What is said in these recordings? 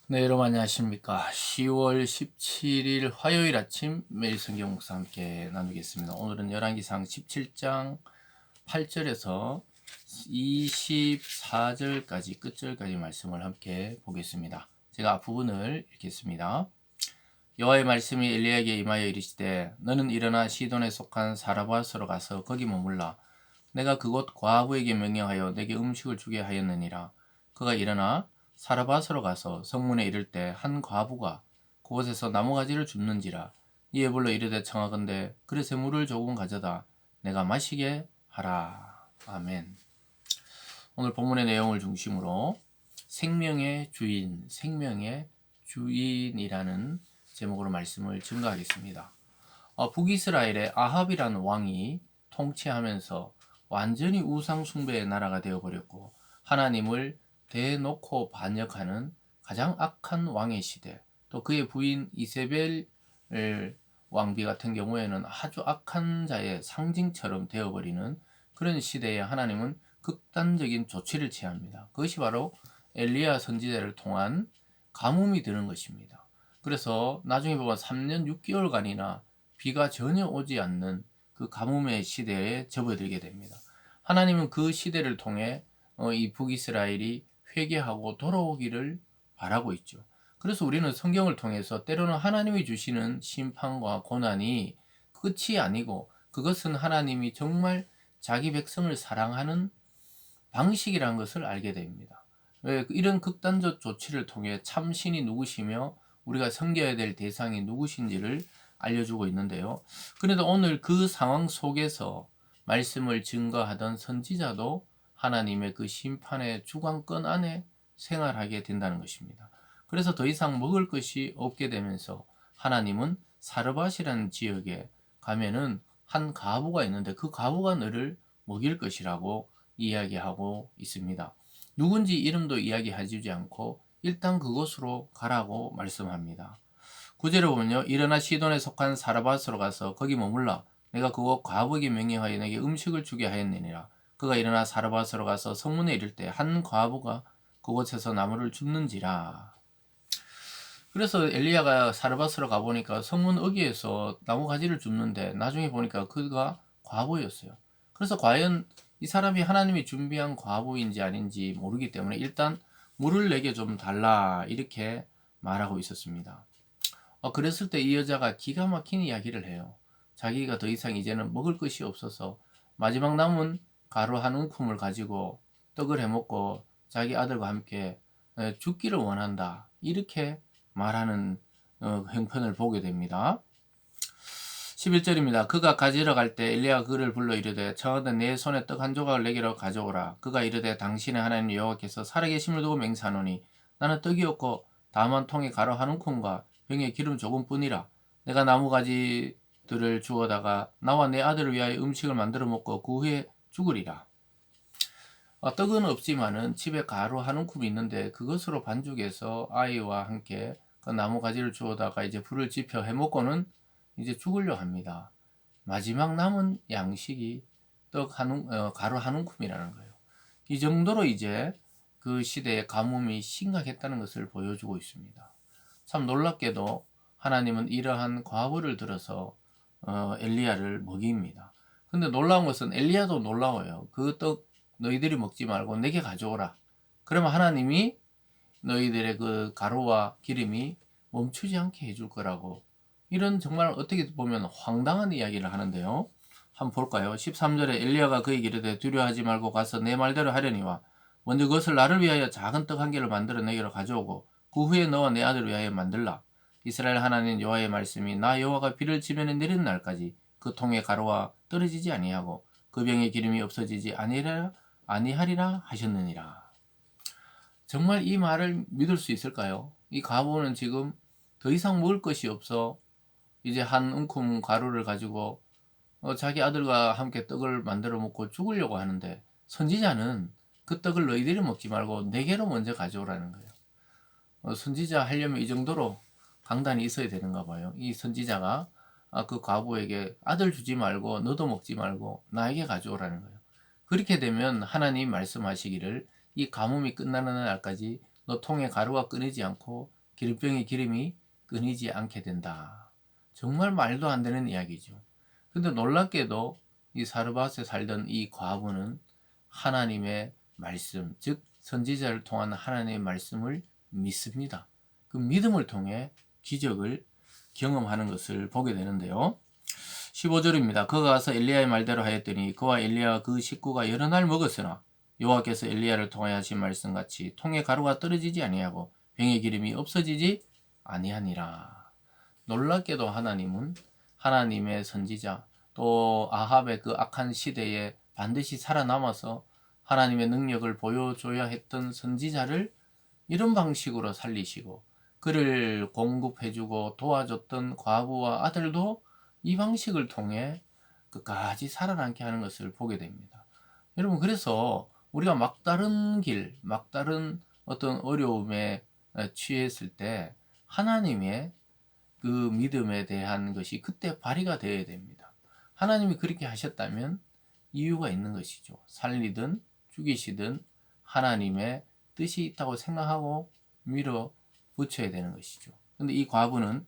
네, 여러분 안녕하십니까. 10월 17일 화요일 아침 매일 성경 묵상 함께 나누겠습니다. 오늘은 열왕기상 17장 8절에서 24절까지 끝절까지 말씀을 함께 보겠습니다. 제가 앞부분을 읽겠습니다. 여호와의 말씀이 엘리야에게 임하여 이르시되 너는 일어나 시돈에 속한 사르밧으로 가서 거기 머물라. 내가 그곳 과부에게 명령하여 내게 음식을 주게 하였느니라. 그가 일어나 사르밧으로 가서 성문에 이를 때 한 과부가 그곳에서 나무가지를 줍는지라. 이에 불러 이르되 청하건대 그릇에 물을 조금 가져다 내가 마시게 하라. 아멘. 오늘 본문의 내용을 중심으로 생명의 주인, 생명의 주인이라는 제목으로 말씀을 증거하겠습니다. 북이스라엘의 아합이라는 왕이 통치하면서 완전히 우상숭배의 나라가 되어버렸고 하나님을 대놓고 반역하는 가장 악한 왕의 시대, 또 그의 부인 이세벨 왕비 같은 경우에는 아주 악한 자의 상징처럼 되어버리는 그런 시대에 하나님은 극단적인 조치를 취합니다. 그것이 바로 엘리야 선지자를 통한 가뭄이 드는 것입니다. 그래서 나중에 보면 3년 6개월간이나 비가 전혀 오지 않는 그 가뭄의 시대에 접어들게 됩니다. 하나님은 그 시대를 통해 이 북이스라엘이 회개하고 돌아오기를 바라고 있죠. 그래서 우리는 성경을 통해서 때로는 하나님이 주시는 심판과 고난이 끝이 아니고 그것은 하나님이 정말 자기 백성을 사랑하는 방식이라는 것을 알게 됩니다. 이런 극단적 조치를 통해 참신이 누구시며 우리가 섬겨야 될 대상이 누구신지를 알려주고 있는데요. 그런데 오늘 그 상황 속에서 말씀을 증거하던 선지자도 하나님의 그 심판의 주관권 안에 생활하게 된다는 것입니다. 그래서 더 이상 먹을 것이 없게 되면서 하나님은 사르밧이라는 지역에 가면은 한 과부가 있는데 그 과부가 너를 먹일 것이라고 이야기하고 있습니다. 누군지 이름도 이야기하지 않고 일단 그곳으로 가라고 말씀합니다. 구절을 보면요. 일어나 시돈에 속한 사르밧으로 가서 거기 머물라. 내가 그곳 과부에게 명령하여 내게 음식을 주게 하였느니라. 그가 일어나 사르밧으로 가서 성문에 이를 때 한 과부가 그곳에서 나무를 줍는지라. 그래서 엘리야가 사르밧으로 가보니까 성문 어귀에서 나무 가지를 줍는데 나중에 보니까 그가 과부였어요. 그래서 과연 이 사람이 하나님이 준비한 과부인지 아닌지 모르기 때문에 일단 물을 내게 좀 달라 이렇게 말하고 있었습니다. 그랬을 때 이 여자가 기가 막힌 이야기를 해요. 자기가 더 이상 이제는 먹을 것이 없어서 마지막 남은 가루 한 움큼을 가지고 떡을 해먹고 자기 아들과 함께 죽기를 원한다. 이렇게 말하는 형편을 보게 됩니다. 11절입니다. 그가 가지러 갈 때 엘리야가 그를 불러 이르되 청하되 내 손에 떡 한 조각을 내게로 가져오라. 그가 이르되 당신의 하나님 여호와께서 살아계심을 두고 맹세하노니 나는 떡이 없고 다만 통에 가루 한 움큼과 병에 기름 조금뿐이라. 내가 나무가지들을 주워다가 나와 내 아들을 위하여 음식을 만들어 먹고 그 후에 죽으리라. 떡은 없지만은 집에 가루 한 움큼이 있는데 그것으로 반죽해서 아이와 함께 그 나무가지를 주워다가 이제 불을 지펴 해먹고는 이제 죽으려 합니다. 마지막 남은 양식이 가루 한 움큼이라는 거예요. 이 정도로 이제 그 시대의 가뭄이 심각했다는 것을 보여주고 있습니다. 참 놀랍게도 하나님은 이러한 과부를 들어서 엘리야를 먹입니다. 근데 놀라운 것은 엘리야도 놀라워요. 그 떡 너희들이 먹지 말고 내게 가져오라. 그러면 하나님이 너희들의 그 가루와 기름이 멈추지 않게 해줄 거라고, 이런 정말 어떻게 보면 황당한 이야기를 하는데요. 한번 볼까요? 13절에 엘리야가 그에게 이르되 두려워하지 말고 가서 내 말대로 하려니와 먼저 그것을 나를 위하여 작은 떡 한 개를 만들어 내게로 가져오고 그 후에 너와 내 아들을 위하여 만들라. 이스라엘 하나님 여호와의 말씀이 나 여호와가 비를 지면에 내리는 날까지 그 통의 가루와 떨어지지 아니하고 그 병의 기름이 없어지지 아니하리라 하셨느니라. 정말 이 말을 믿을 수 있을까요? 이 과부는 지금 더 이상 먹을 것이 없어 이제 한 움큼 가루를 가지고 자기 아들과 함께 떡을 만들어 먹고 죽으려고 하는데 선지자는 그 떡을 너희들이 먹지 말고 내게로 먼저 가져오라는 거예요. 선지자 하려면 이 정도로 강단이 있어야 되는가 봐요. 이 선지자가 그 과부에게 아들 주지 말고 너도 먹지 말고 나에게 가져오라는 거예요. 그렇게 되면 하나님 말씀하시기를 이 가뭄이 끝나는 날까지 너 통에 가루가 끊이지 않고 기름병에 기름이 끊이지 않게 된다. 정말 말도 안 되는 이야기죠. 근데 놀랍게도 이 사르밧에 살던 이 과부는 하나님의 말씀, 즉 선지자를 통한 하나님의 말씀을 믿습니다. 그 믿음을 통해 기적을 경험하는 것을 보게 되는데요. 15절입니다. 그가 가서 엘리야의 말대로 하였더니 그와 엘리야와 그 식구가 여러 날 먹었으나 여호와께서 엘리야를 통하여 하신 말씀같이 통에 가루가 떨어지지 아니하고 병에 기름이 없어지지 아니하니라. 놀랍게도 하나님은 하나님의 선지자 또 아합의 그 악한 시대에 반드시 살아남아서 하나님의 능력을 보여줘야 했던 선지자를 이런 방식으로 살리시고 그를 공급해주고 도와줬던 과부와 아들도 이 방식을 통해 끝까지 살아남게 하는 것을 보게 됩니다. 여러분, 그래서 우리가 막다른 길, 막다른 어떤 어려움에 취했을 때 하나님의 그 믿음에 대한 것이 그때 발휘가 되어야 됩니다. 하나님이 그렇게 하셨다면 이유가 있는 것이죠. 살리든 죽이시든 하나님의 뜻이 있다고 생각하고 밀어붙여야 되는 것이죠. 근데 이 과부는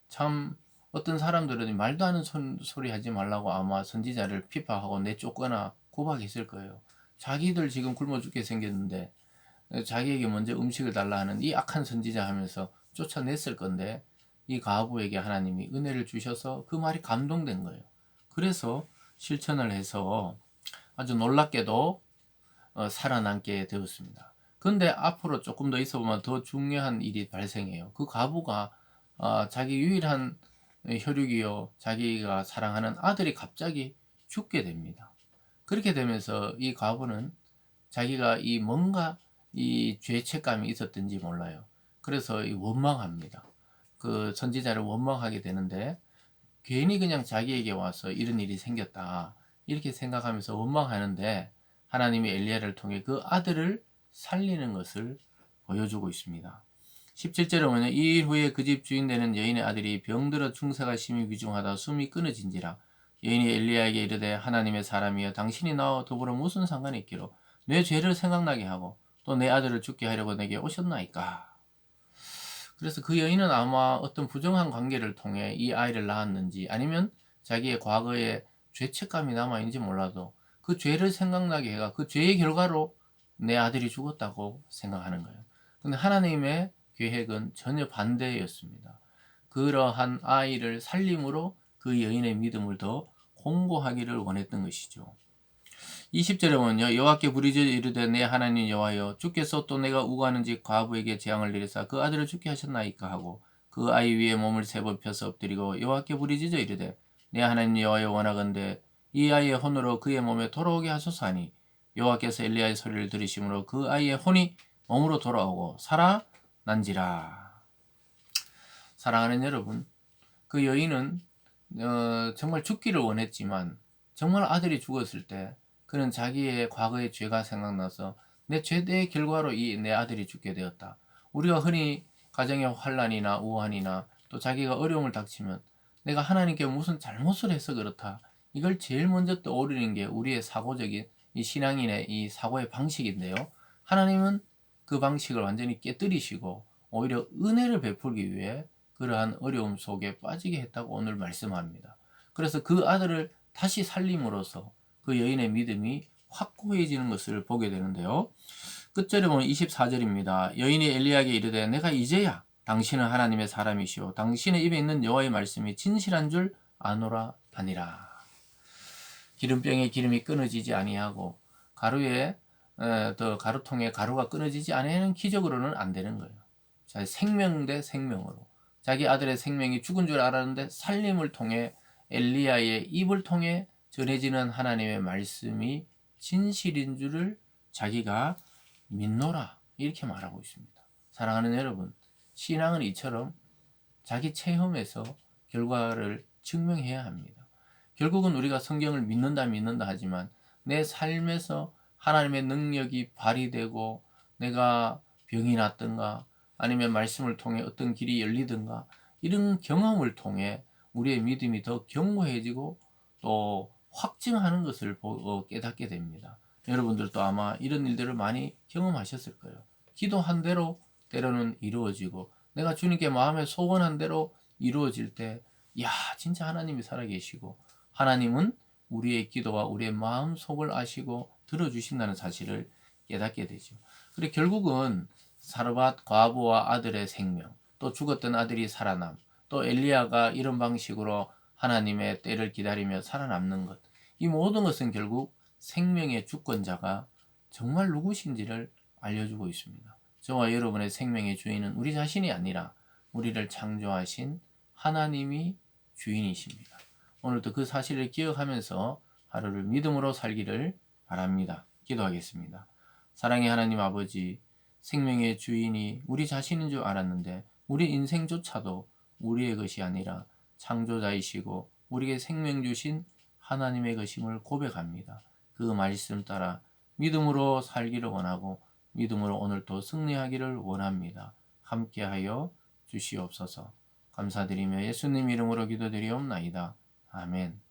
참 어떤 사람들은 말도 안 하는 소리 하지 말라고 아마 선지자를 피파하고 내쫓거나 구박했을 거예요. 자기들 지금 굶어 죽게 생겼는데 자기에게 먼저 음식을 달라 하는 이 악한 선지자 하면서 쫓아냈을 건데 이 과부에게 하나님이 은혜를 주셔서 그 말이 감동된 거예요. 그래서 실천을 해서 아주 놀랍게도 살아남게 되었습니다. 그런데 앞으로 조금 더 있어보면 더 중요한 일이 발생해요. 그 과부가 자기 유일한 혈육이요 자기가 사랑하는 아들이 갑자기 죽게 됩니다. 그렇게 되면서 이 과부는 자기가 이 뭔가 이 죄책감이 있었던지 몰라요. 그래서 원망합니다. 그 선지자를 원망하게 되는데 괜히 그냥 자기에게 와서 이런 일이 생겼다 이렇게 생각하면서 원망하는데 하나님이 엘리야를 통해 그 아들을 살리는 것을 보여주고 있습니다. 17절에 보면 이 일 후에 그 집 주인 되는 여인의 아들이 병들어 중세가 심히 위중하다 숨이 끊어진지라 여인이 엘리야에게 이르되 하나님의 사람이여 당신이 나와 더불어 무슨 상관이 있기로 내 죄를 생각나게 하고 또 내 아들을 죽게 하려고 내게 오셨나이까. 그래서 그 여인은 아마 어떤 부정한 관계를 통해 이 아이를 낳았는지 아니면 자기의 과거에 죄책감이 남아있는지 몰라도 그 죄를 생각나게 해가 그 죄의 결과로 내 아들이 죽었다고 생각하는 거예요. 근데 하나님의 계획은 전혀 반대였습니다. 그러한 아이를 살림으로 그 여인의 믿음을 더 공고하기를 원했던 것이죠. 20절에 보면요. 여호와께 부르짖어 이르되 내 하나님 여호와여 주께서 또 내가 우고하는지 과부에게 재앙을 내리사 그 아들을 죽게 하셨나이까 하고 그 아이 위에 몸을 세 번 펴서 엎드리고 여호와께 부르짖어 이르되 내 하나님 여호와여 원하건대 이 아이의 혼으로 그의 몸에 돌아오게 하소서 하니 여호와께서 엘리야의 소리를 들으심으로 그 아이의 혼이 몸으로 돌아오고 살아난지라. 사랑하는 여러분, 그 여인은 정말 죽기를 원했지만 정말 아들이 죽었을 때 그는 자기의 과거의 죄가 생각나서 내 죄의 결과로 이 내 아들이 죽게 되었다. 우리가 흔히 가정의 환난이나 우환이나 또 자기가 어려움을 닥치면 내가 하나님께 무슨 잘못을 해서 그렇다. 이걸 제일 먼저 떠오르는 게 우리의 사고적인 이 신앙인의 이 사고의 방식인데요. 하나님은 그 방식을 완전히 깨뜨리시고 오히려 은혜를 베풀기 위해 그러한 어려움 속에 빠지게 했다고 오늘 말씀합니다. 그래서 그 아들을 다시 살림으로써 그 여인의 믿음이 확고해지는 것을 보게 되는데요. 끝절에 보면 24절입니다. 여인이 엘리야에게 이르되 내가 이제야 당신은 하나님의 사람이시오 당신의 입에 있는 여호와의 말씀이 진실한 줄 아노라 하니라. 기름병에 기름이 끊어지지 아니하고 가루에 가루통에 가루가 끊어지지 아니하는 기적으로는 안 되는 거예요. 자, 생명 대 생명으로 자기 아들의 생명이 죽은 줄 알았는데 살림을 통해 엘리야의 입을 통해 전해지는 하나님의 말씀이 진실인 줄을 자기가 믿노라 이렇게 말하고 있습니다. 사랑하는 여러분, 신앙은 이처럼 자기 체험에서 결과를 증명해야 합니다. 결국은 우리가 성경을 믿는다 하지만 내 삶에서 하나님의 능력이 발휘되고 내가 병이 났든가 아니면 말씀을 통해 어떤 길이 열리든가 이런 경험을 통해 우리의 믿음이 더 견고해지고 또 확증하는 것을 깨닫게 됩니다. 여러분들도 아마 이런 일들을 많이 경험하셨을 거예요. 기도한 대로 때로는 이루어지고 내가 주님께 마음에 소원한 대로 이루어질 때, 야, 진짜 하나님이 살아계시고 하나님은 우리의 기도와 우리의 마음 속을 아시고 들어주신다는 사실을 깨닫게 되죠. 그리고 결국은 사르밧 과부와 아들의 생명, 또 죽었던 아들이 살아남, 또 엘리야가 이런 방식으로 하나님의 때를 기다리며 살아남는 것, 이 모든 것은 결국 생명의 주권자가 정말 누구신지를 알려주고 있습니다. 저와 여러분의 생명의 주인은 우리 자신이 아니라 우리를 창조하신 하나님이 주인이십니다. 오늘도 그 사실을 기억하면서 하루를 믿음으로 살기를 바랍니다. 기도하겠습니다. 사랑의 하나님 아버지, 생명의 주인이 우리 자신인 줄 알았는데 우리 인생조차도 우리의 것이 아니라 창조자이시고 우리에게 생명 주신 하나님의 것임을 고백합니다. 그 말씀 따라 믿음으로 살기를 원하고 믿음으로 오늘도 승리하기를 원합니다. 함께하여 주시옵소서. 감사드리며 예수님 이름으로 기도드리옵나이다. 아멘.